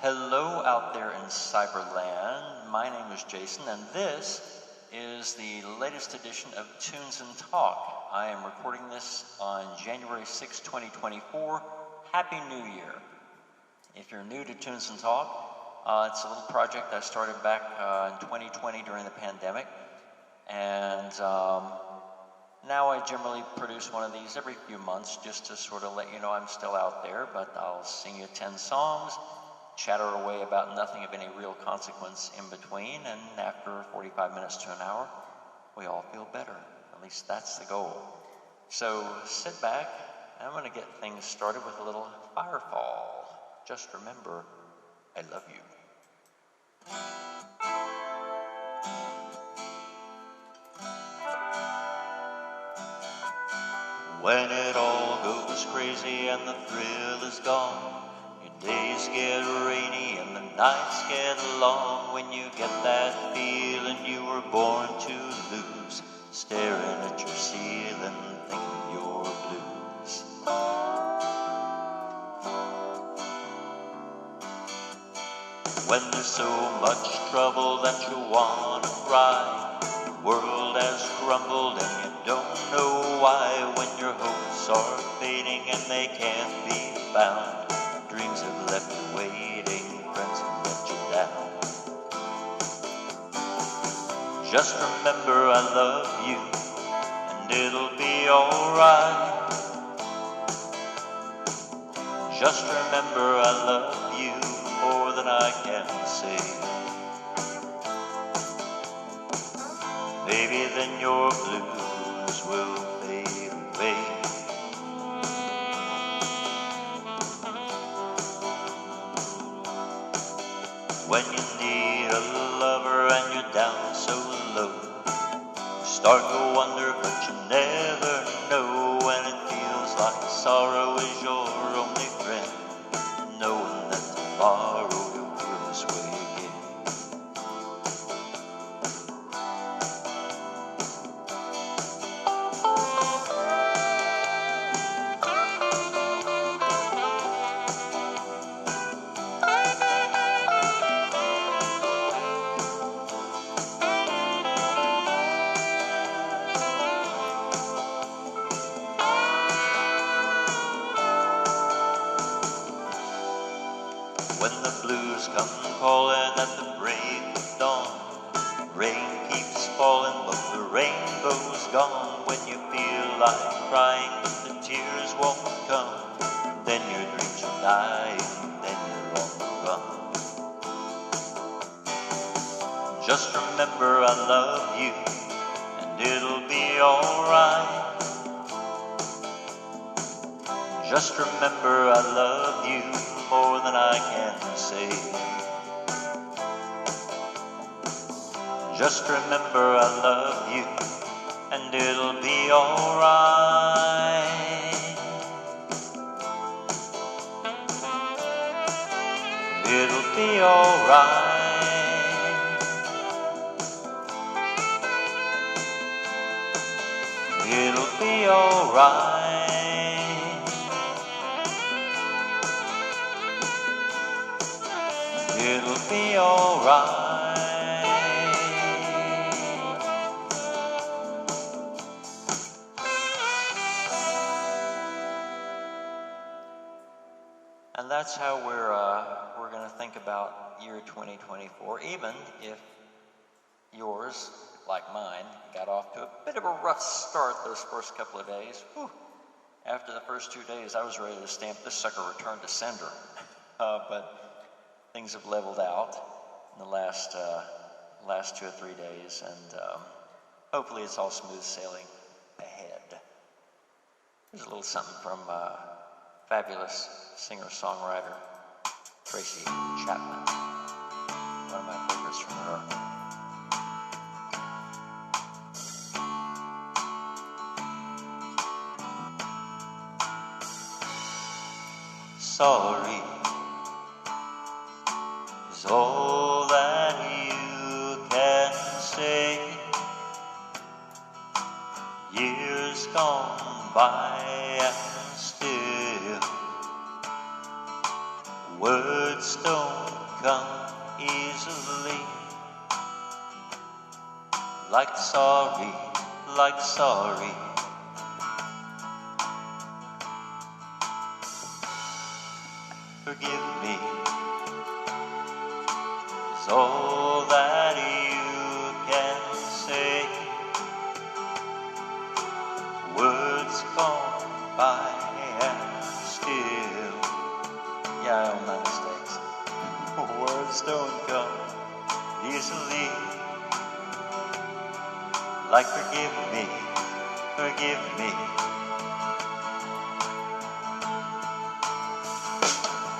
Hello out there in Cyberland. My name is Jason, and this is the latest edition of Tunes and Talk. I am recording this on January 6, 2024. Happy New Year. If you're new to Tunes and Talk, it's a little project I started back in 2020 during the pandemic, and now I generally produce one of these every few months just to sort of let you know I'm still out there, but I'll sing you 10 songs, chatter away about nothing of any real consequence in between, and after 45 minutes to an hour, we all feel better. At least that's the goal. So sit back, and I'm going to get things started with a little Firefall. Just remember, I love you. When it all goes crazy and the thrill is gone, days get rainy and the nights get long. When you get that feeling you were born to lose, staring at your ceiling, thinking you're blues. When there's so much trouble that you wanna cry, the world has crumbled and you don't know why. When your hopes are fading and they can't be found, dreams have left you waiting, friends have let you down. Just remember I love you, and it'll be alright. Just remember I love you more than I can say. Maybe then your blues will fade away. When you need a lover and you're down so low, you start to wonder but you never know. When it feels like sorrow is your only friend, knowing that tomorrow you'll feel this way again. When the blues come calling at the break of dawn, rain keeps falling but the rainbow's gone. When you feel like crying but the tears won't come, then your dreams are dying, then you're on the run. Just remember I love you, and it'll be alright. Just remember I love you more than I can say. Just remember I love you, and it'll be alright. It'll be alright. It'll be alright. It'll be alright. And that's how we're going to think about year 2024, even if yours, like mine, got off to a bit of a rough start those first couple of days. Whew. After the first 2 days, I was ready to stamp this sucker return to sender. But things have leveled out in the last 2 or 3 days, and hopefully it's all smooth sailing ahead. Here's a little something from fabulous singer-songwriter Tracy Chapman, one of my favorites from her. Sorry is all that you can say. Years gone by and still Words don't come easily, like sorry, like sorry. Forgive me is all that you can say. Words gone by and still, yeah, I own my mistakes. Words don't come easily, like forgive me, forgive me.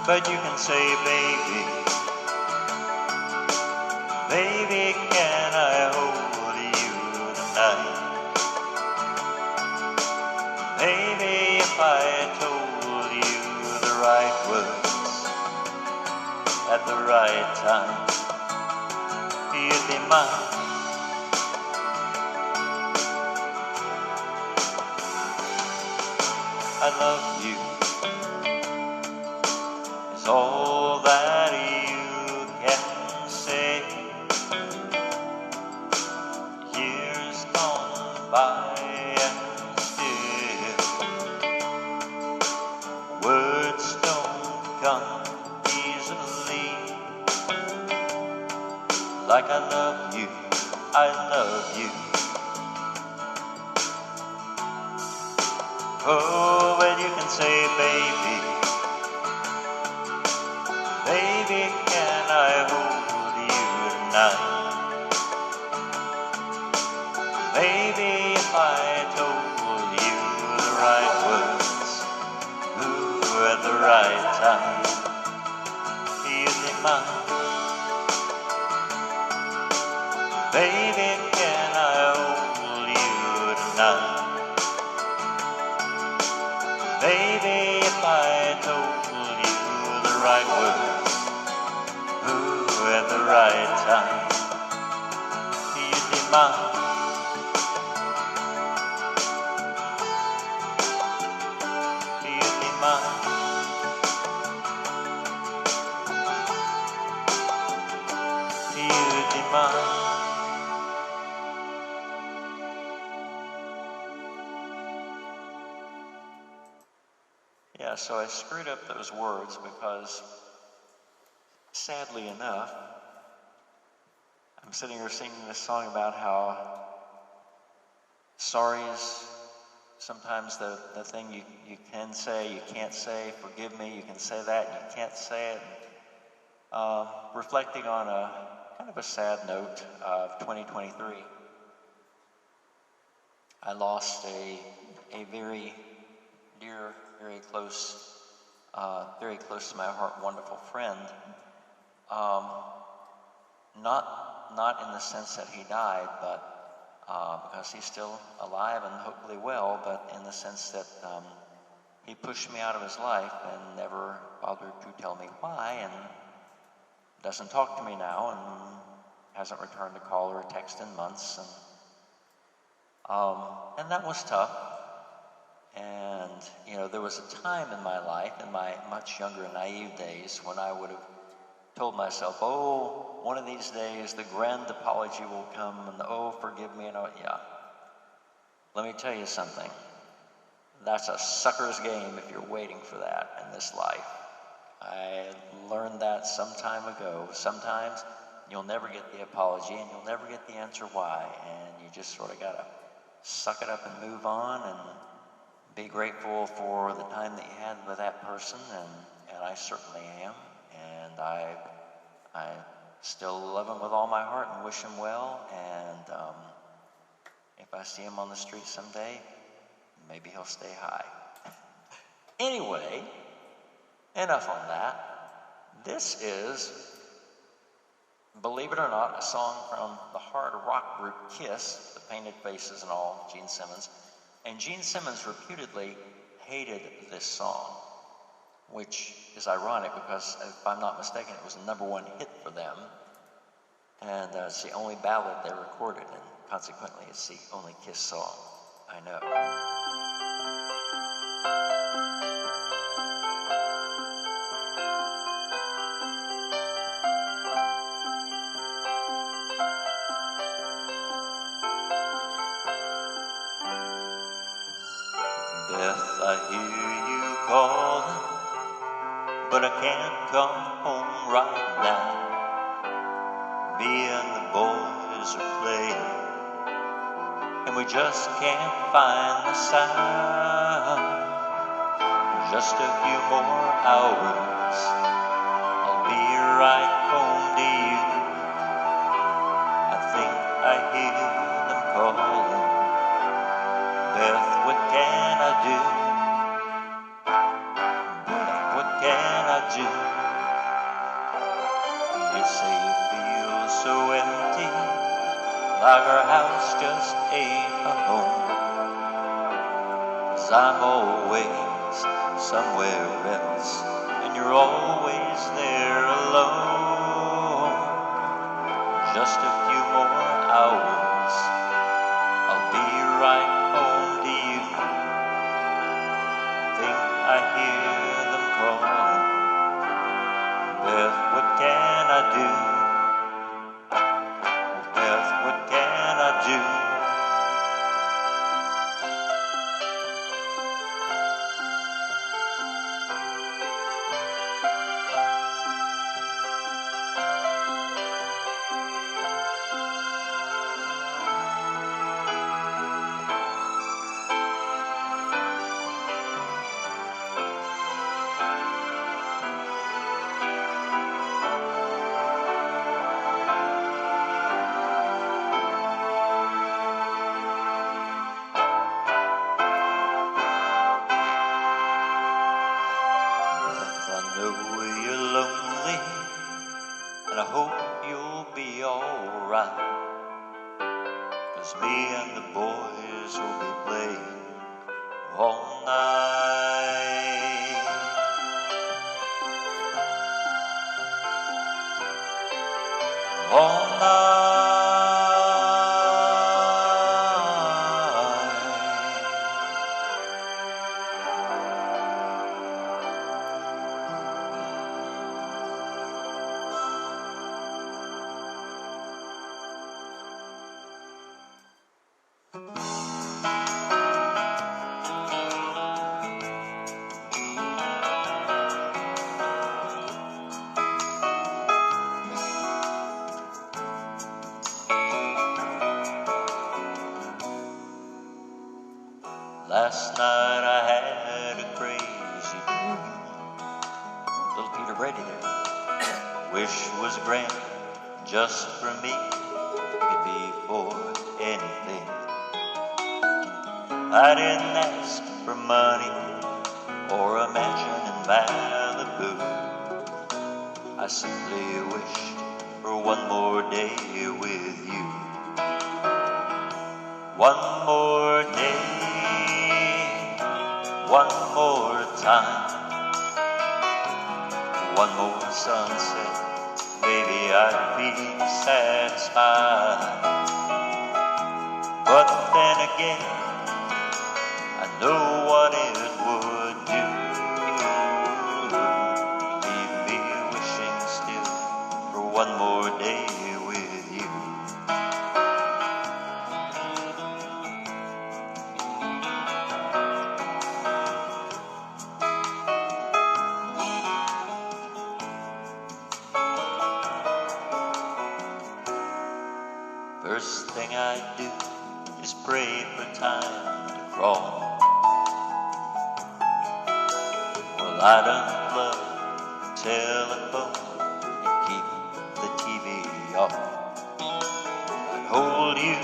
But you can say, baby, baby, can I hold you tonight? Maybe if I told you the right words at the right time, you'd be mine. I love you is all that you can say. Years gone by and still, words don't come easily, like I love you, I love you. Oh, but you can say, baby, baby, can I hold you tonight? Maybe if I told you the right words, ooh, at the right time, you'd be mine. Baby, can I hold you tonight? Baby, if I told you the right words, ooh, at the right time, you'd be mine. You'd be mine. You'd be mine. Yeah, so I screwed up those words because, sadly enough, I'm sitting here singing this song about how sorry is sometimes the thing you can say, you can't say. Forgive me, you can say that, and you can't say it. Reflecting on a kind of a sad note of 2023, I lost a very dear, very close to my heart, wonderful friend. Not in the sense that he died, but because he's still alive and hopefully well, but in the sense that he pushed me out of his life and never bothered to tell me why, and doesn't talk to me now, and hasn't returned a call or a text in months, and that was tough. And there was a time in my life, in my much younger, naive days, when I would have told myself, oh, one of these days the grand apology will come, and oh, forgive me, and oh, yeah. Let me tell you something. That's a sucker's game if you're waiting for that in this life. I learned that some time ago. Sometimes you'll never get the apology, and you'll never get the answer why, and you just sort of gotta suck it up and move on, and be grateful for the time that you had with that person, and I certainly am. And I still love him with all my heart and wish him well. And if I see him on the street someday, maybe he'll stay high. Anyway, enough on that. This is, believe it or not, a song from the hard rock group Kiss, the Painted Faces and all, Gene Simmons. And Gene Simmons reputedly hated this song, which is ironic because, if I'm not mistaken, it was the #1 hit for them. And it's the only ballad they recorded, and consequently it's the only Kiss song I know. but I can't come home right now. Me and the boys are playing, and we just can't find the sound. Just a few more hours, I'll be right home to you. I think I hear them calling. Beth, what can I do? Beth, what can I do? You say you feel so empty, like our house just ain't a home. 'Cause I'm always somewhere else, and you're always there alone. Just a few more hours, I'll be right home to you. Think I hear them calling. Beth, what can I do? Beth, what can I do? I know you're lonely, and I hope you'll be alright. 'Cause me and the boys will be playing all night. All night. Last night I had a crazy dream. Little Peter Brady there. Wish was granted just for me. Could be for anything. I didn't ask for money or a mansion in Malibu. I simply wished for one more day with you. One more day. One more time, one more sunset, maybe I'd be satisfied. But then again, I know what it would do. Leave me wishing still for one more day with you. First thing I do is pray for time to crawl. Well, I'd unplug the telephone and keep the TV off. I'd hold you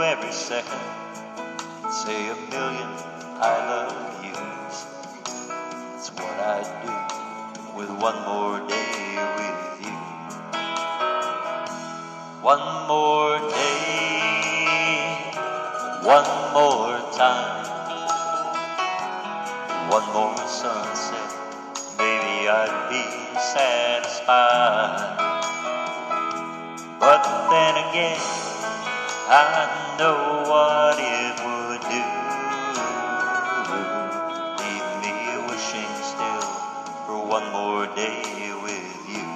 every second and say a million I love yous. That's what I'd do with one more day with you. One more day, one more time, one more sunset, maybe I'd be satisfied. But then again, I know what it would do. Leave me wishing still for one more day with you.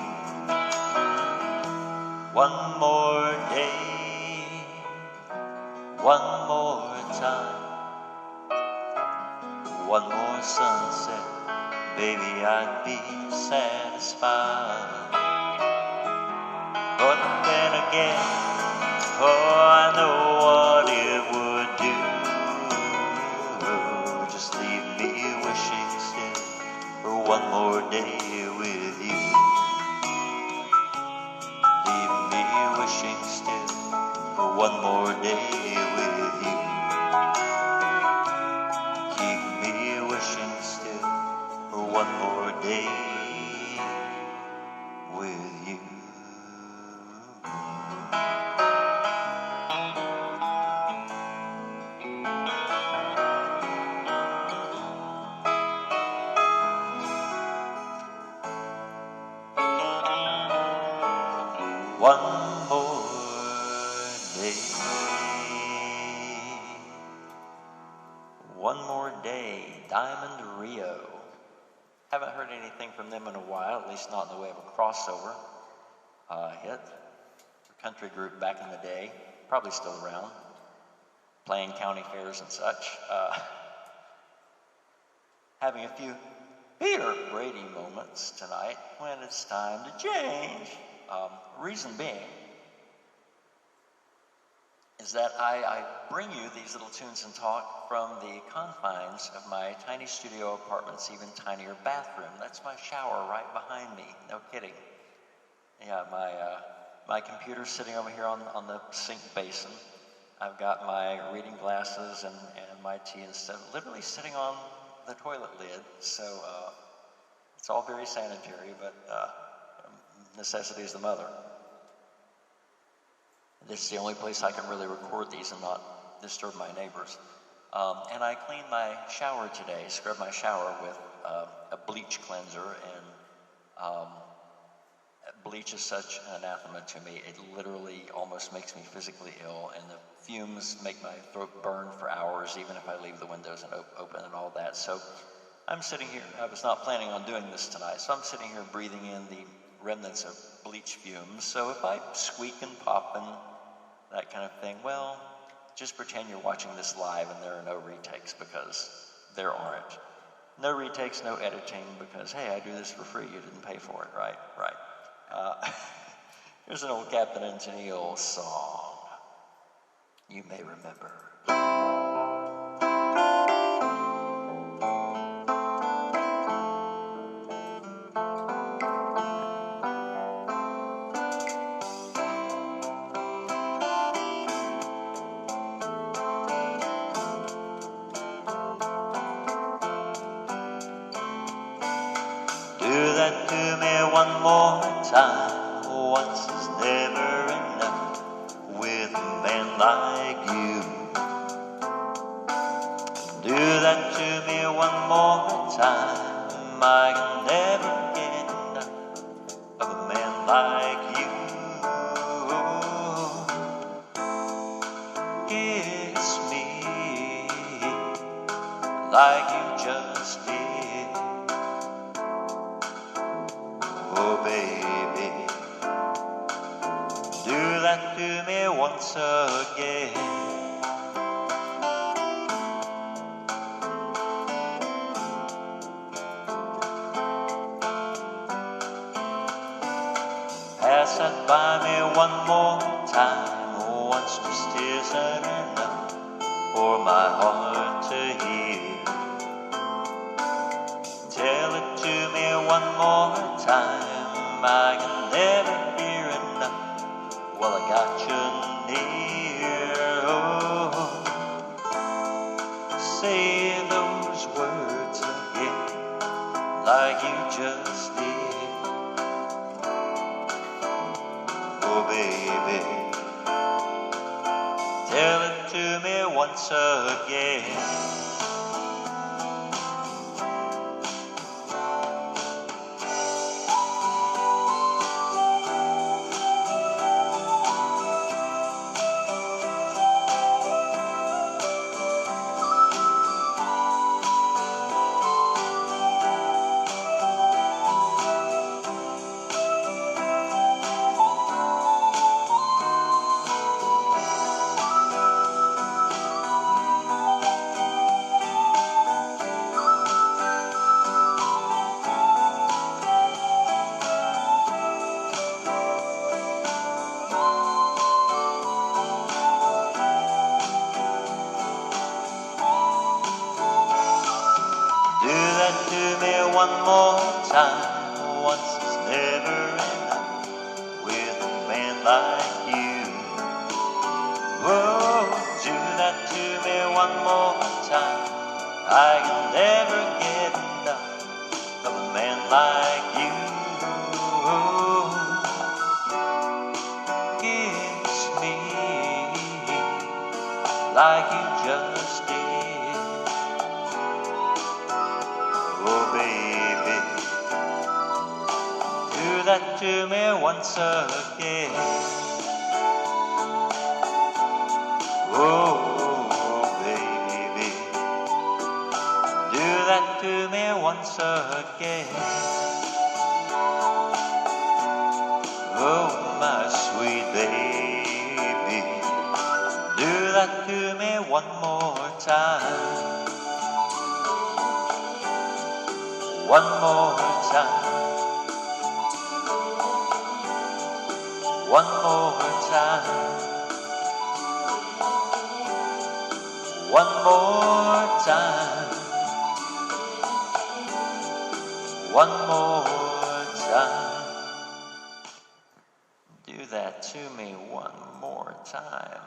One more day, one more time, one more sunset, baby, I'd be satisfied. But then again, oh, I know what it would do. Just leave me wishing still for one more day with you. Leave me wishing still for one more day with you. Keep me wishing still for one more day with you. One more day. One more day, Diamond Rio. Haven't heard anything from them in a while, at least not in the way of a crossover hit. Country group back in the day, probably still around, playing county fairs and such. Having a few Peter Brady moments tonight when it's time to change. Reason being is that I bring you these little tunes and talk from the confines of my tiny studio apartment's even tinier bathroom. That's my shower right behind me, no kidding. Yeah, my computer's sitting over here on the sink basin. I've got my reading glasses and my tea and stuff literally sitting on the toilet lid, so it's all very sanitary, but necessity is the mother. This is the only place I can really record these and not disturb my neighbors. And I cleaned my shower today, scrubbed my shower with a bleach cleanser, and bleach is such an anathema to me. It literally almost makes me physically ill, and the fumes make my throat burn for hours, even if I leave the windows open and all that. So I'm sitting here, I was not planning on doing this tonight, so I'm sitting here breathing in the remnants of bleach fumes. So if I squeak and pop and that kind of thing, well, just pretend you're watching this live and there are no retakes, because there aren't. No retakes, no editing, because hey, I do this for free, you didn't pay for it, right? Right. Here's an old Captain and Tennille song you may remember. Do that to me one more time. Once is never enough with a man like you. Do that to me one more time. I can never get enough of a man like you. Kiss me like you just did. Oh baby, do that to me once again. Pass that by me one more time. Once just isn't enough for my heart to hear. Tell it to me one more time. I can never hear enough. Well, I got you near. Oh, say those words again, like you just did. Oh, baby, tell it to me once again. like you just did. Oh baby, do that to me once again. Oh baby, do that to me once again. Oh my sweet baby, do that to me one more time. One more time. One more time. One more time. One more time. Do that to me one more time.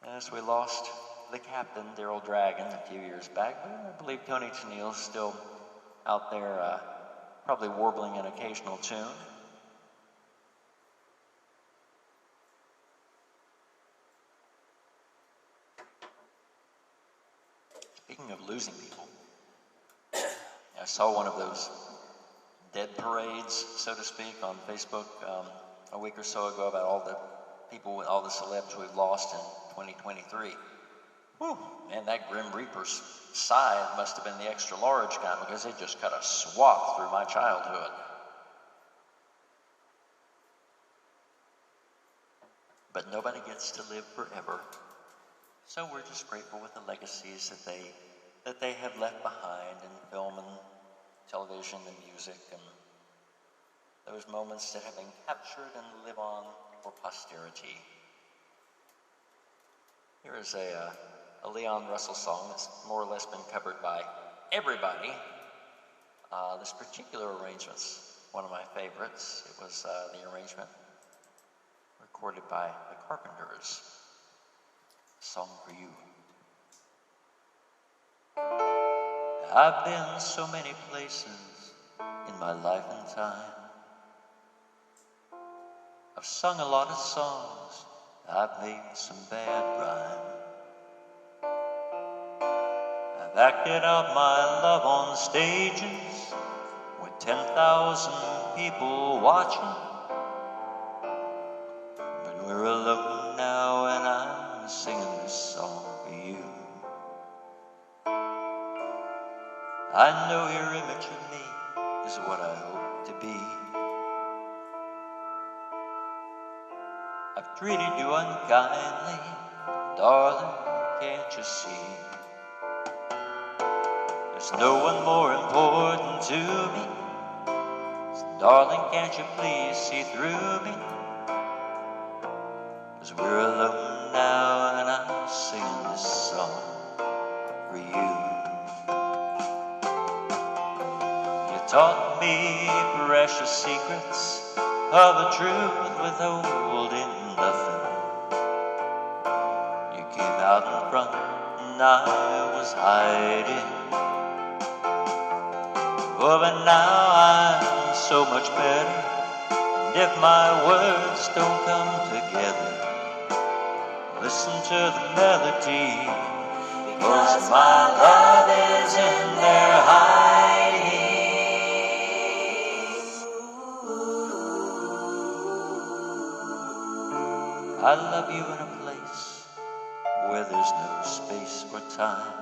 As we lost the captain, Daryl Dragon, a few years back, but I believe Tony Tennille's still out there, probably warbling an occasional tune. Speaking of losing people, I saw one of those dead parades, so to speak, on Facebook a week or so ago about all the people, all the celebs we've lost in 2023. Whew, man, that Grim Reaper's scythe must have been the extra large kind because it just cut a swath through my childhood. But nobody gets to live forever. So we're just grateful with the legacies that they have left behind in film and television and music, and those moments that have been captured and live on for posterity. Here is a Leon Russell song that's more or less been covered by everybody. This particular arrangement's one of my favorites. It was the arrangement recorded by the Carpenters. Song for you. I've been so many places in my life and time. I've sung a lot of songs, I've made some bad rhyme. I've acted out my love on stages with 10,000 people watching. But we're alone now and I'm singing this song for you. I know your image of me is what I hope to be. I've treated you unkindly, darling, can't you see? There's no one more important to me. So darling, can't you please see through me? 'Cause we're alone now and I'm singing this song for you. You taught me precious secrets of a truth withholding nothing. You came out in front and I was hiding. Oh, but now I'm so much better. And if my words don't come together, listen to the melody, because my love is in there hiding. I love you in a place where there's no space or time.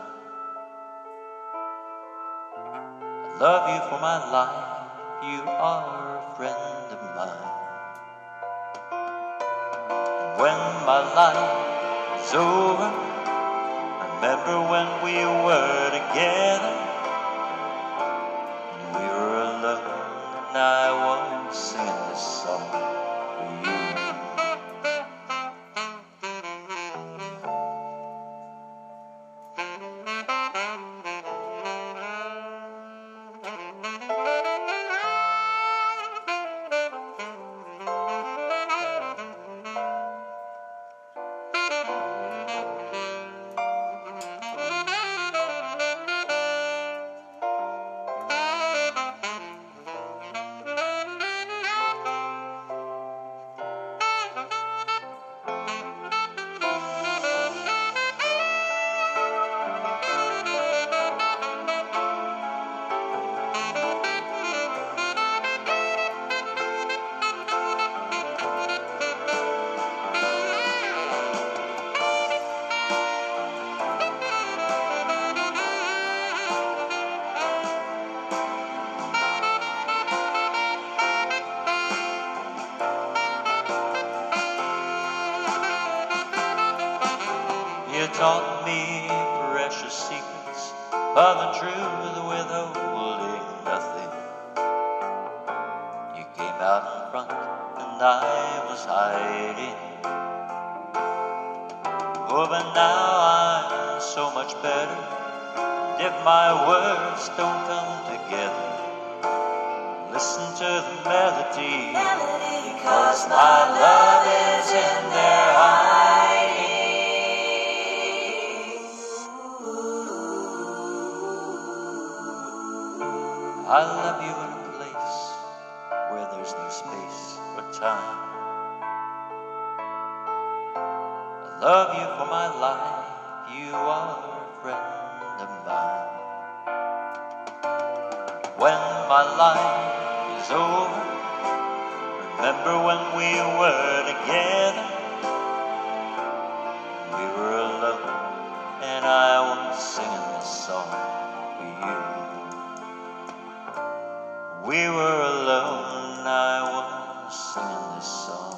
I love you for my life, you are a friend of mine. And when my life is over, remember when we were together. And we were alone and I was singing this song for you. taught me precious secrets of the truth withholding nothing. You came out in front and I was hiding. Oh, but now I'm so much better. And if my words don't come together, listen to the melody, because my love is in there hiding. I love you in a place where there's no space or time. I love you for my life, you are a friend of mine. When my life is over, remember when we were together. We were alone, and I was singing this song for you. We were alone, and I was singing this song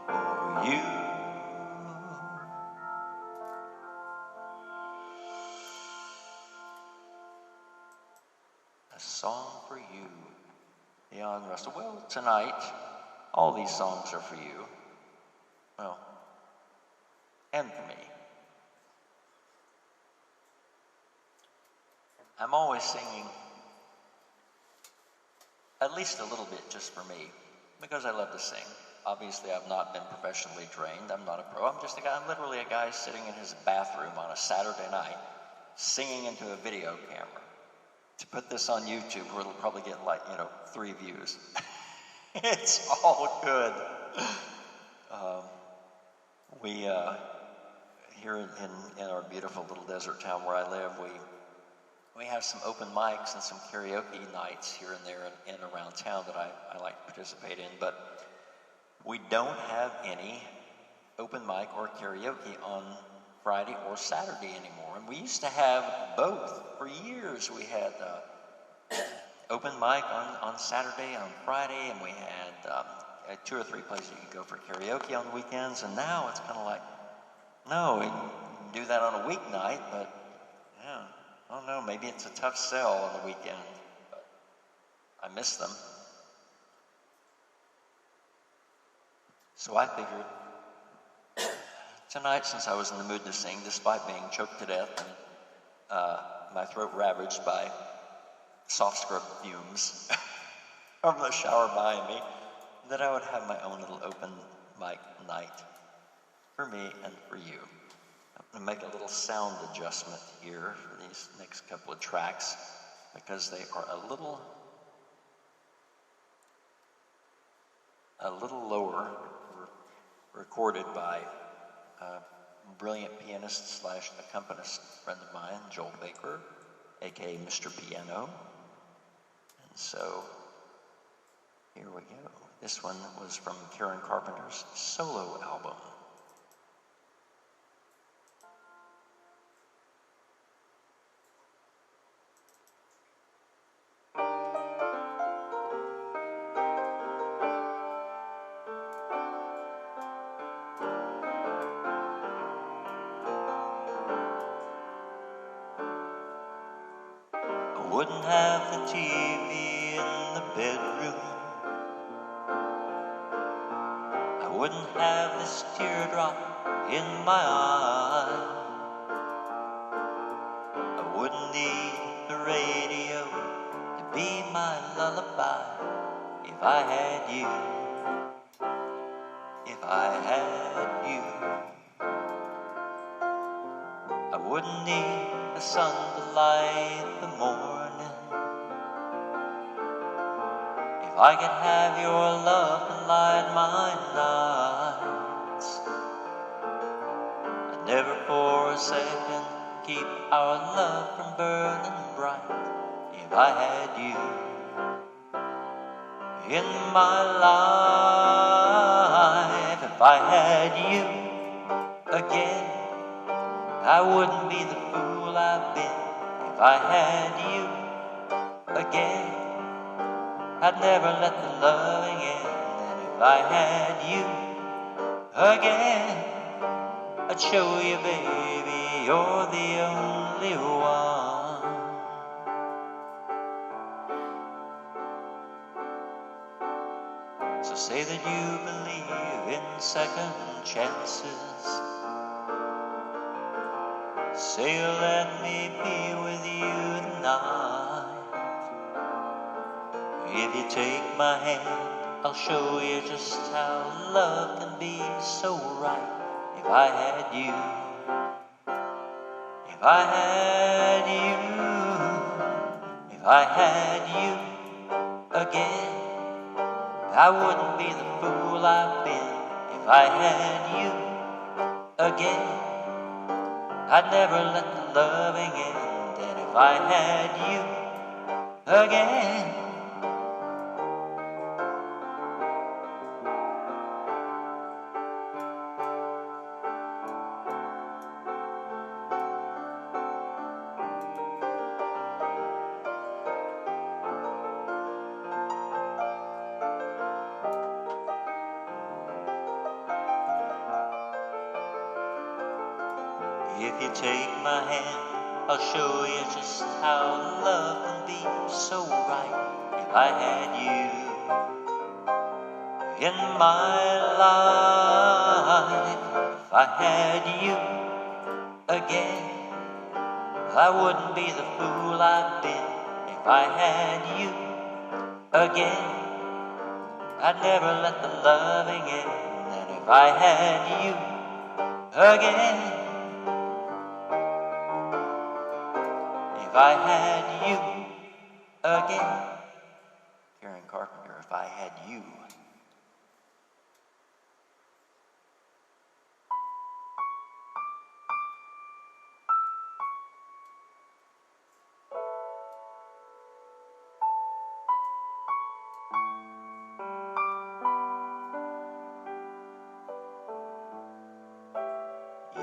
for you. A song for you, Diane Russell. Well, tonight, all these songs are for you. Well, and for me. I'm always singing at least a little bit just for me, because I love to sing. Obviously, I've not been professionally trained. I'm not a pro. I'm just a guy. I'm literally a guy sitting in his bathroom on a Saturday night, singing into a video camera. To put this on YouTube, where it'll probably get 3 views. It's all good. We here in our beautiful little desert town where I live, we have some open mics and some karaoke nights here and there and around town that I like to participate in, but we don't have any open mic or karaoke on Friday or Saturday anymore. And we used to have both. For years we had open mic on Saturday, on Friday, and we had 2 or 3 places you could go for karaoke on the weekends. And now it's kind of like, no, we can do that on a weeknight, but yeah, I don't know, maybe it's a tough sell on the weekend. But I miss them. So I figured tonight, since I was in the mood to sing, despite being choked to death and my throat ravaged by soft scrub fumes from the shower behind me, that I would have my own little open mic night for me and for you. I'm going to make a little sound adjustment here for these next couple of tracks, because they are a little lower, recorded by brilliant pianist / accompanist friend of mine, Joel Baker, aka Mr. Piano. And so here we go. This one was from Karen Carpenter's solo album. Wouldn't have the TV in the bedroom. I wouldn't have this teardrop in my eye. I wouldn't need the radio to be my lullaby if I had you. If I had you. I wouldn't need the sun to light the morning. If I could have your love to light my nights, I'd never for a second keep our love from burning bright. If I had you in my life, if I had you again, I wouldn't be the fool I've been. If I had you again, I'd never let the loving end. And if I had you again, I'd show you, baby, you're the only one. So say that you believe in second chances. Say you'll let me be with you tonight. If you take my hand, I'll show you just how love can be so right. If I had you, if I had you, if I had you again, I wouldn't be the fool I've been. If I had you again, I'd never let the loving end. And if I had you again, if you take my hand, I'll show you just how love can be so right. If I had you in my life, if I had you again, I wouldn't be the fool I've been. If I had you again, I'd never let the loving end. And if I had you again, if I had you again. Karen Carpenter, if I had you.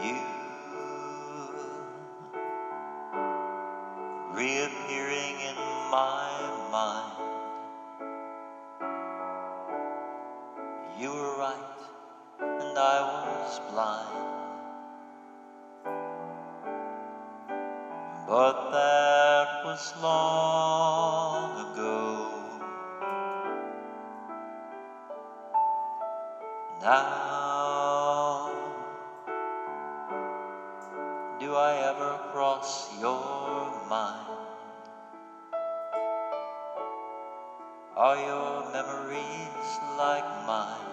You reappearing in my mind. You were right, and I was blind. But that was long ago. Now, do I ever cross your mind? Are your memories like mine?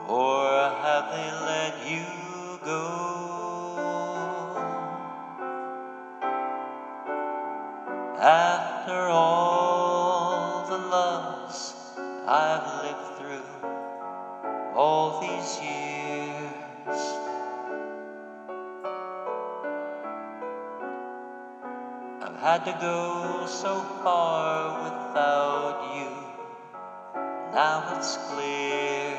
Or have they let you go? After all the loves I've lived through all these years, I've had to go so far without you. Now it's clear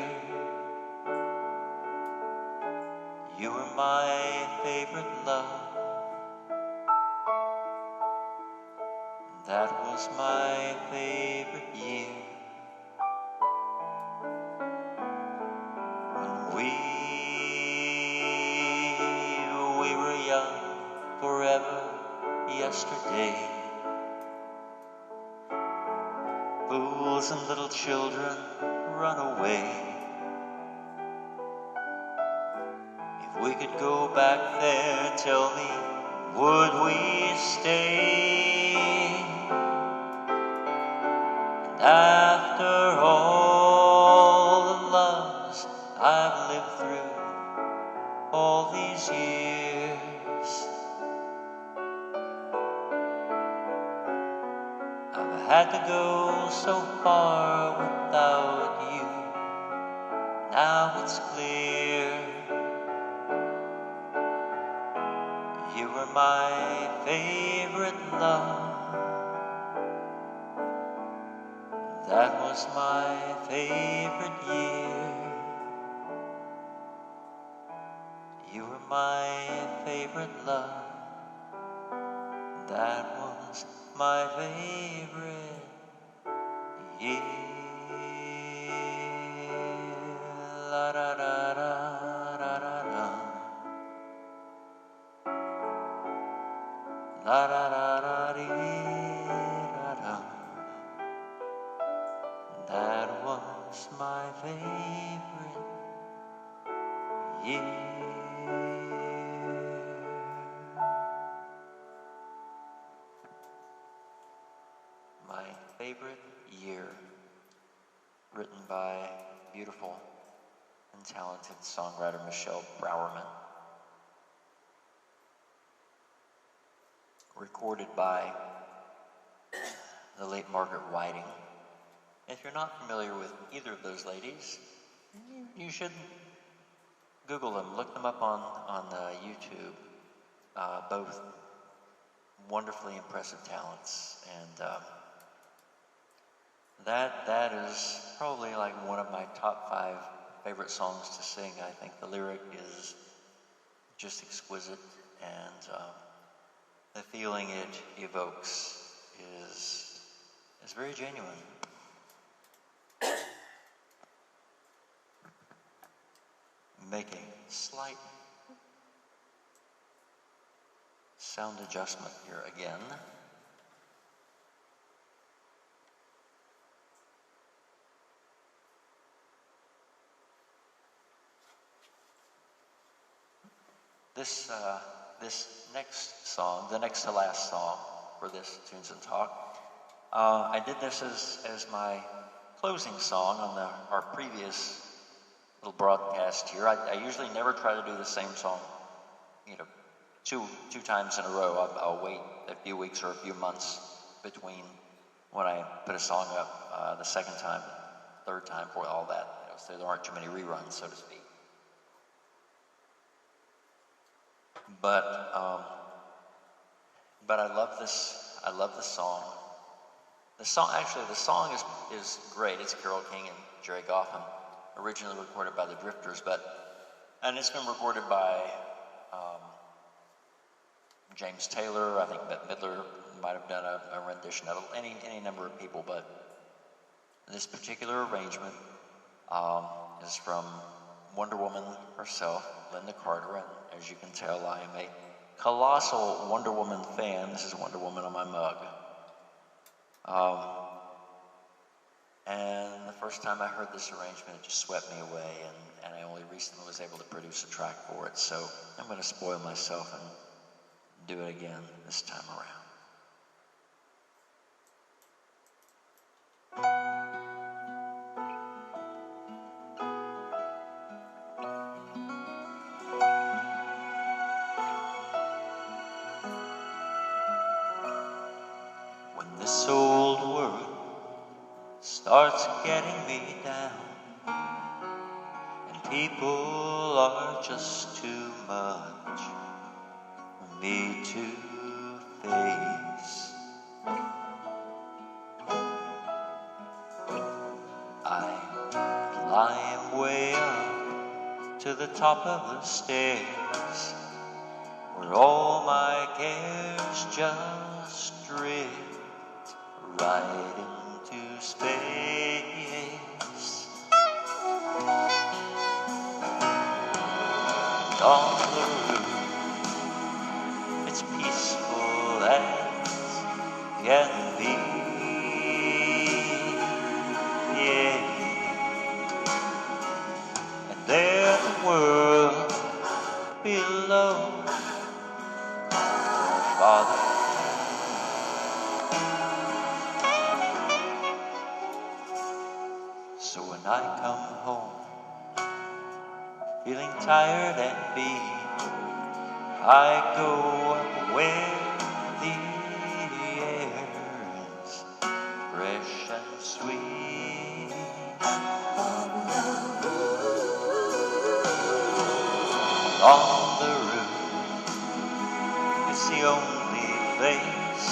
you were my favorite love. That was my favorite year. When we were young, forever yesterday. Fools and little children run away. If we could go back there, tell me, would we stay? And after all the loves I've lived through all these years, I've had to go so far without you. Now it's clear you were my favorite love. That was my favorite year. You were my favorite love. That was my favorite year. da da da da da da. La da da da dee da da. That was my favorite year. My favorite year, written by beautiful and talented songwriter Michelle Browerman. Recorded by the late Margaret Whiting. If you're not familiar with either of those ladies, you should Google them, look them up on YouTube. Both wonderfully impressive talents, and that is probably like one of my top 5 favorite songs to sing. I think the lyric is just exquisite, and the feeling it evokes is very genuine. Make a slight sound adjustment here again. This next song, the next to last song for this Tunes and Talk, I did this as my closing song on our previous little broadcast here. I usually never try to do the same song, two times in a row. I'll wait a few weeks or a few months between when I put a song up the second time, third time, for all that, so there aren't too many reruns, so to speak. But I love this. I love the song. The song is great. It's Carole King and Jerry Goffin, originally recorded by the Drifters, and it's been recorded by James Taylor. I think Bette Midler might have done a rendition of it. Any number of people, but this particular arrangement is from Wonder Woman herself, Linda Carter, and as you can tell, I am a colossal Wonder Woman fan. This is Wonder Woman on my mug. And the first time I heard this arrangement, it just swept me away, and I only recently was able to produce a track for it, so I'm going to spoil myself and do it again this time around. This old world starts getting me down, and people are just too much for me to face. I climb way up to the top of the stairs, where all my cares just drift right into space. And on the roof, it's peaceful as can be. Yeah. And there the world below, Father. So when I come home, feeling tired and beat, I go up where the air is fresh and sweet. On the roof, it's the only place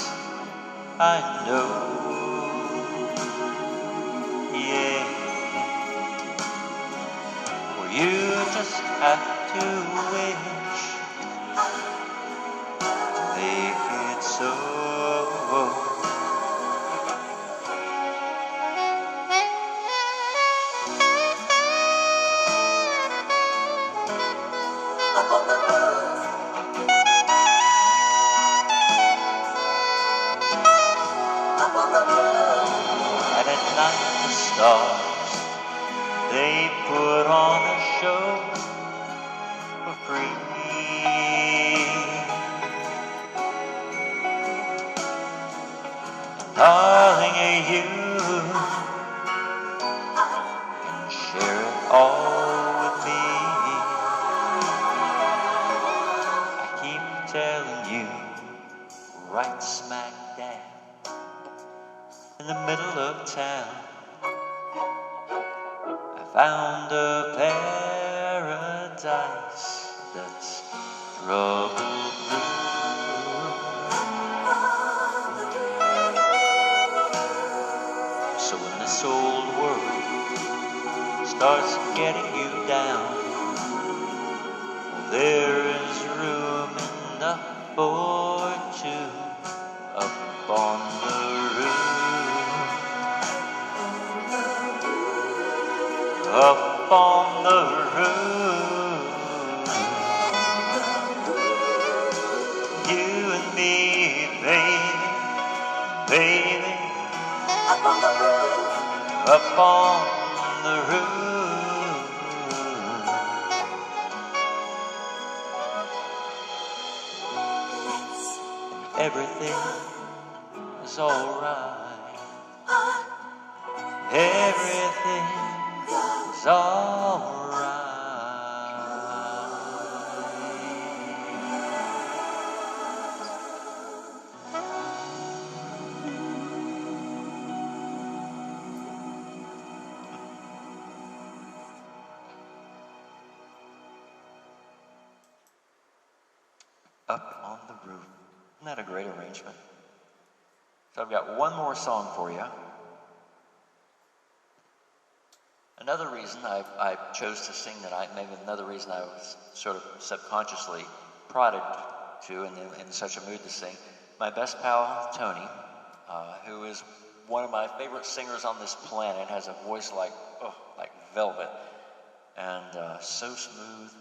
I know. You just have to wish to make it so. And at night the stars, they put on a show for free. Darling, you can share it all with me. I keep telling you, right smack dab in the middle of town, I found a paradise that's trouble-free. So when this old world starts getting you down, well, there is room enough for two up on the roof. Up on the roof, you and me, baby, baby. Up on the roof, up on the roof. Everything is alright. Everything is alright. Up on the roof. Isn't that a great arrangement? So I've got one more song for you. Another reason I chose to sing tonight, maybe another reason I was sort of subconsciously prodded to and in such a mood to sing, my best pal, Tony, who is one of my favorite singers on this planet, has a voice like velvet and so smooth.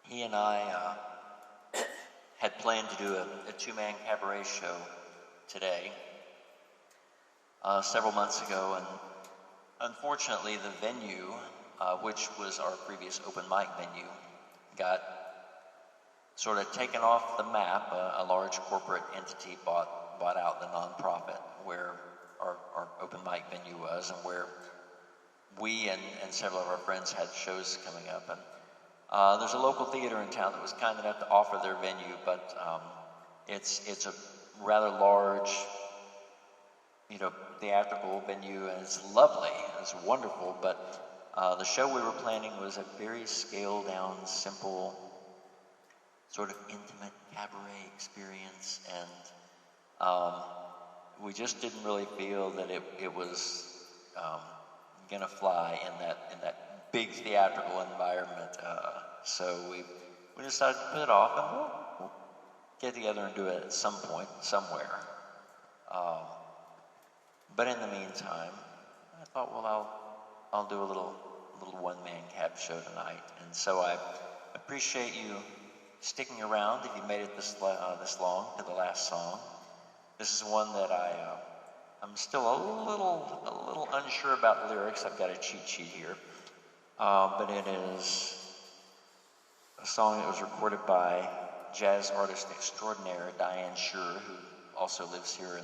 He and I had planned to do a two-man cabaret show today, several months ago, and unfortunately the venue, which was our previous open mic venue, got sort of taken off the map. A large corporate entity bought out the nonprofit where our open mic venue was, and where we and several of our friends had shows coming up. And there's a local theater in town that was kind enough to offer their venue, but it's a rather large, theatrical venue, and it's lovely, it's wonderful, but the show we were planning was a very scaled down, simple, sort of intimate cabaret experience, and we just didn't really feel that it was gonna fly in that big theatrical environment. So we decided to put it off, and we'll get together and do it at some point, somewhere. But in the meantime, I thought, well, I'll do a little one-man cab show tonight. And so I appreciate you sticking around if you made it this long to the last song. This is one that I'm still a little unsure about the lyrics. I've got a cheat sheet here, but it is a song that was recorded by jazz artist extraordinaire Diane Schuur, who also lives here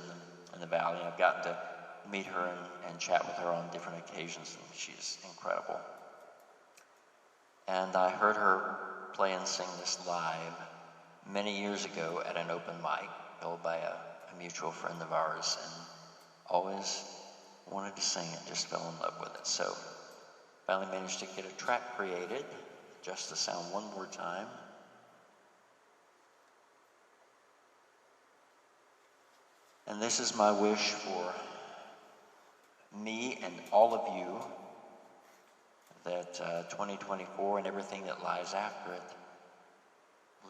in the Valley. And I've gotten to meet her and chat with her on different occasions, and she's incredible. And I heard her play and sing this live many years ago at an open mic held by a mutual friend of ours, and always wanted to sing it, just fell in love with it. So finally managed to get a track created, just the sound one more time. And this is my wish for me and all of you, that 2024 and everything that lies after it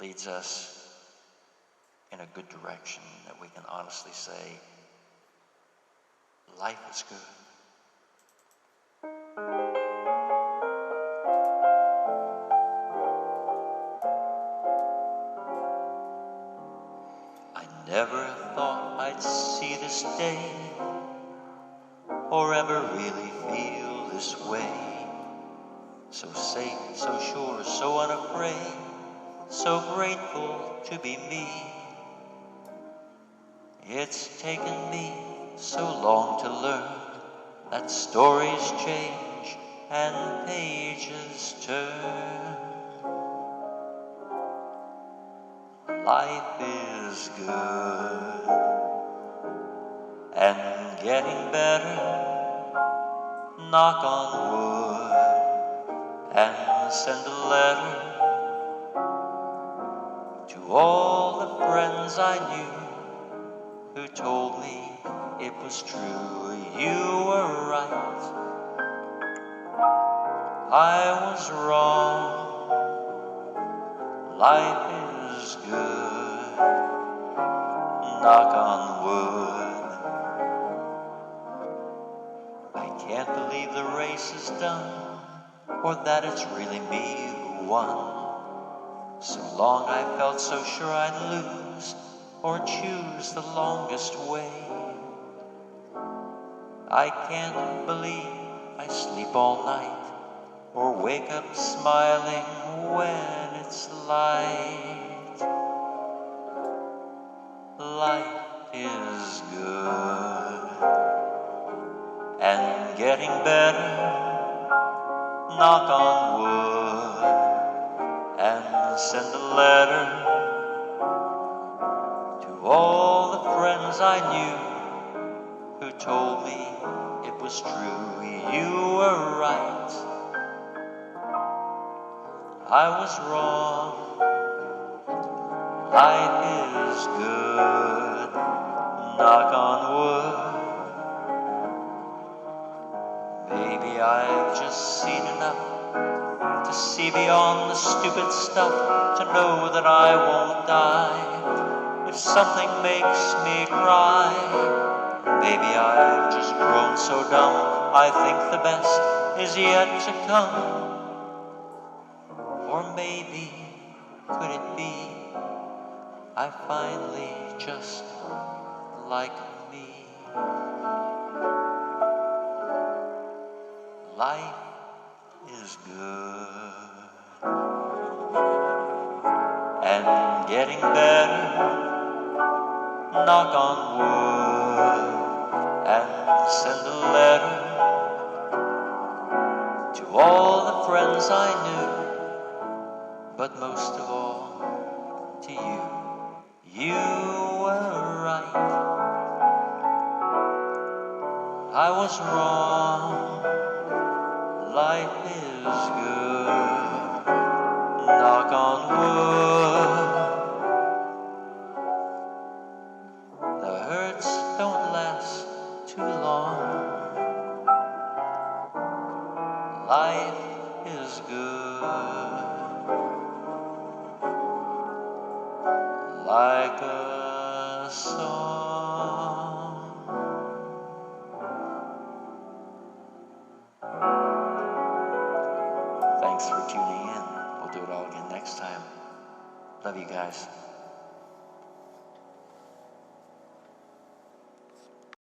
leads us in a good direction, that we can honestly say, life is good. I Never thought I'd see this day, or ever really feel this way. So safe, so sure, so unafraid, so grateful to be me. It's taken me so long to learn that stories change and pages turn. Life is good and getting better. Knock on wood and send a letter to all the friends I knew who told me it was true. You were right, I was wrong. Life is good, knock on wood. I can't believe the race is done, or that it's really me who won. So long I felt so sure I'd lose, or choose the longest way. I can't believe I sleep all night, or wake up smiling when it's light. Life is good and getting better. Knock on wood and send a letter to all the friends I knew who told me it was true. You were right, I was wrong. Life is good, knock on wood. Maybe I've just seen enough to see beyond the stupid stuff, to know that I won't die. If something makes me cry, maybe I've just grown so dumb, I think the best is yet to come. Or maybe, could it be, I finally just like me. Life is good and getting better. Knock on wood and send a letter to all the friends I knew, but most of all to you. You were right, I was wrong. Life is good, knock on wood. The hurts don't last too long. Life is good, like a song. Thanks for tuning in. We'll do it all again next time. Love you guys.